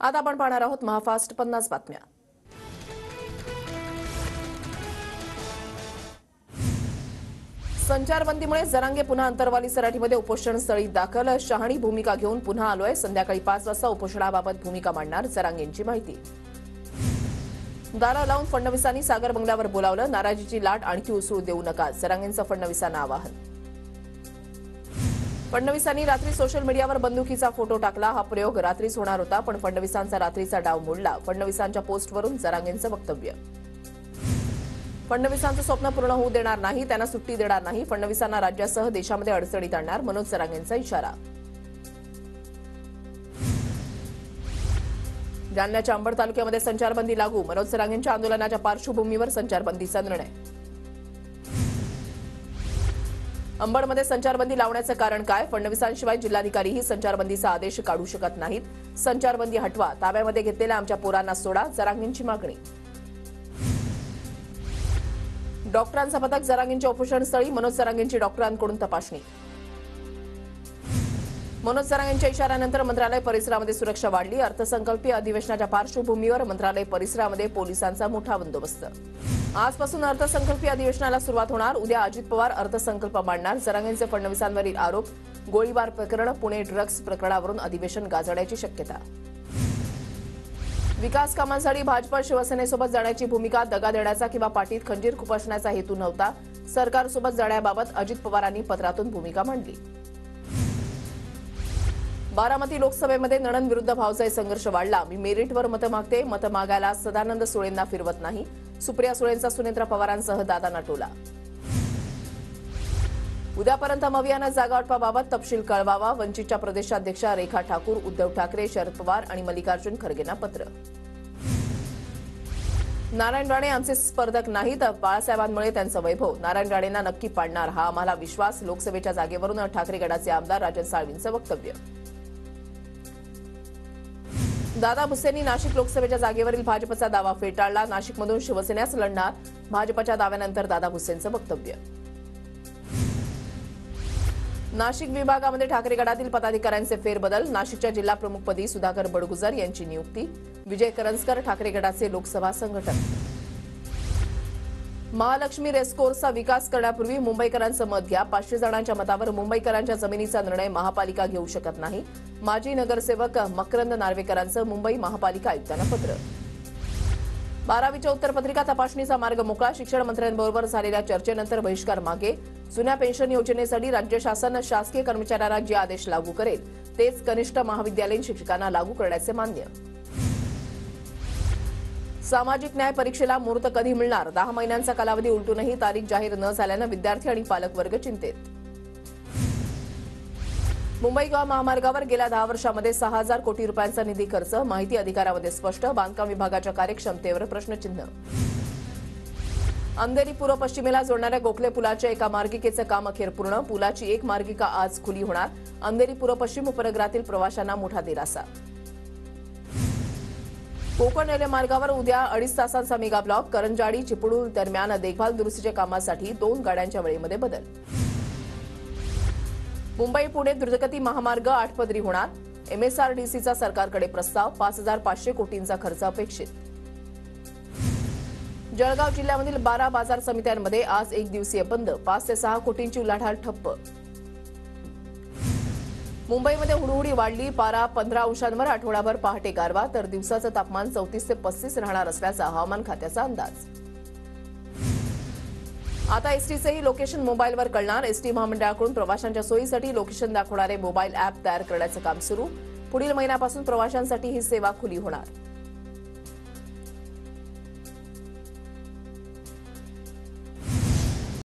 आता आपण पाहणार आहोत महाफास्ट 50 बातम्या। संचारबंदीमुळे जरांगे पुन्हा अंतरवाली सराटीमध्ये उपोषण स्थळी दाखल। शहाणी भूमिका घेऊन पुन्हा आलोय। संध्याकाळी 5 वाजता उपोषणाबाबत भूमिका मांडणार जरांगेंची माहिती। दारा लावून फडणवीसांनी सागर बंगल्यावर बोलावलं। नाराजीची लाट आणखी उसळू देऊ नका, जरांगेंचं फडणवीसांना आवाहन। फडणवीसांनी रात्री सोशल मीडियावर बंदुकीचा फोटो टाकला। हा प्रयोग रात्रीच होणार होता, पण फडणवीसांचा रात्रीचा डाव मोडला। फडणवीसांच्या पोस्टवरून जरांगेंचं वक्तव्य। फडणवीसांचं स्वप्न पूर्ण होऊ देणार नाही, त्यांना सुट्टी देणार नाही। फडणवीसांना राज्यासह देशामध्ये अडचणीत आणणार, मनोज जरांगेंचा इशारा। जालन्याच्या अंबड तालुक्यामध्ये संचारबंदी लागू। मनोज जरांगेंच्या आंदोलनाच्या पार्श्वभूमीवर संचारबंदीचा निर्णय। अंबडमध्ये संचारबंदी लावण्याचं कारण काय? फडणवीसांशिवाय जिल्हाधिकारीही संचारबंदीचा आदेश काढू शकत नाहीत। संचारबंदी हटवा, ताब्यामध्ये घेतलेल्या आमच्या पोरांना सोडा, जरांगेंची मागणी। डॉक्टरांचा पथक जरांगेंच्या उपोषणस्थळी। मनोज जरांगेंची डॉक्टरांकडून तपासणी। मनोज जरांगेंच्या इशाऱ्यानंतर मंत्रालय परिसरामध्ये सुरक्षा वाढली। अर्थसंकल्पीय अधिवेशनाच्या पार्श्वभूमीवर मंत्रालय परिसरामध्ये पोलिसांचा मोठा बंदोबस्त। आजपासून अर्थसंकल्पीय अधिवेशनाला सुरुवात होणार। उद्या अजित पवार अर्थसंकल्प मांडणार। जरांगेंचे फडणवीसांवरील आरोप, गोळीबार प्रकरण, पुणे ड्रग्ज प्रकरणावरून अधिवेशन गाजण्याची शक्यता। विकास कामांसाठी भाजप शिवसेनेसोबत जाण्याची भूमिका। दगा देण्याचा किंवा पाठीत खंजीर खुपसण्याचा हेतू नव्हता। सरकारसोबत जाण्याबाबत अजित पवारांनी पत्रातून भूमिका मांडली। बारामती लोकसभेमध्ये नणंद विरुद्ध भावजाई संघर्ष वाढला। मी मेरिटवर मतं मागते, मतं मागायला सदानंद सुळेंना फिरवत नाही। सुप्रिया सुळेंचा सुनेत्रा पवारांसह दादांना टोला। उद्यापर्यंत मवियानं जागावाटपाबाबत तपशील कळवावा। वंचितच्या प्रदेशाध्यक्षा रेखा ठाकूर, उद्धव ठाकरे, शरद पवार आणि मल्लिकार्जुन खरगेंना पत्र। नारायण राणे आमचे स्पर्धक नाहीत, बाळासाहेबांमुळे त्यांचं वैभव। नारायण राणेंना नक्की पाडणार, हा आम्हाला विश्वास। लोकसभेच्या जागेवरून ठाकरे गटाचे आमदार राजन साळवींचं वक्तव्य। दादा भुसेंनी नाशिक लोकसभेच्या जागेवरील भाजपचा दावा फेटाळला। नाशिकमधून शिवसेनेच लढणार, भाजपच्या दाव्यानंतर दादा भुसेंचं वक्तव्य। नाशिक विभागामध्ये ठाकरे गटातील पदाधिकाऱ्यांचे फेरबदल। नाशिकच्या जिल्हा प्रमुखपदी सुधाकर बडगुजर यांची नियुक्ती। विजय करंजकर ठाकरे गटाचे लोकसभा संघटक। महालक्ष्मी रेसकोर्सचा विकास करण्यापूर्वी मुंबईकरांचं मत घ्या। 500 जणांच्या मतावर मुंबईकरांच्या जमिनीचा निर्णय महापालिका घेऊ शकत नाही। माजी नगरसेवक मकरंद नार्वेकरांचं मुंबई महापालिका आयुक्तांना पत्र। 12वीच्या उत्तरपत्रिका तपासणीचा मार्ग मोकळा। शिक्षण मंत्र्यांबरोबर झालेल्या चर्चेनंतर बहिष्कार मागे। जुन्या पेन्शन योजनेसाठी राज्य शासन शासकीय कर्मचाऱ्यांना जे आदेश लागू करेल तेच कनिष्ठ महाविद्यालयीन शिक्षकांना लागू करण्याचे मान्य। सामाजिक न्याय परीक्षेला मुहूर्त कधी मिळणार? 10 महिन्यांचा कालावधी उलटूनही तारीख जाहीर न झाल्यानं विद्यार्थी आणि पालक वर्ग चिंतेत। मुंबई गोवा महामार्गावर गेल्या 10 वर्षांमध्ये 6000 कोटी रुपयांचा निधी खर्च। माहिती अधिकारामध्ये स्पष्ट। बांधकाम विभागाच्या कार्यक्षमतेवर प्रश्नचिन्ह। अंधेरी पूर्व पश्चिमेला जोडणाऱ्या गोखले पुलाच्या एका मार्गिकेचं काम अखेर पूर्ण। पुलाची एक मार्गिका आज खुली होणार। अंधेरी पूर्व पश्चिम उपनगरातील प्रवाशांना मोठा दिलासा। कोकण रेल्वे मार्गावर उद्या 2.5 तासांचा मेगा ब्लॉक। करंजाडी चिपळूण दरम्यान देखभाल दुरुस्तीच्या कामासाठी 2 गाड्यांच्या वेळेमध्ये बदल। मुंबई पुणे द्रुतगती महामार्ग 8 पदरी होणार। MSRDCचा सरकारकडे प्रस्ताव। 5500 कोटींचा खर्च अपेक्षित। जळगाव जिल्ह्यामधील 12 बाजार समित्यांमध्ये आज 1 दिवसीय बंद। 5 ते 6 कोटींची उलाढाल ठप्प। मुंबईमध्ये हुडहुडी वाढली। पारा 15 अंशांवर आठवडाभर पहाटे गारवा, तर दिवसाचं तापमान 34 ते 35 राहणार असल्याचा हवामान खात्याचा अंदाज। आता एसटीचेही लोकेशन मोबाईलवर कळणार। एसटी महामंडळाकडून प्रवाशांच्या सोयीसाठी लोकेशन दाखवणारे मोबाईल ॲप तयार करण्याचं काम सुरू। पुढील महिन्यापासून प्रवाशांसाठी ही सेवा खुली होणार।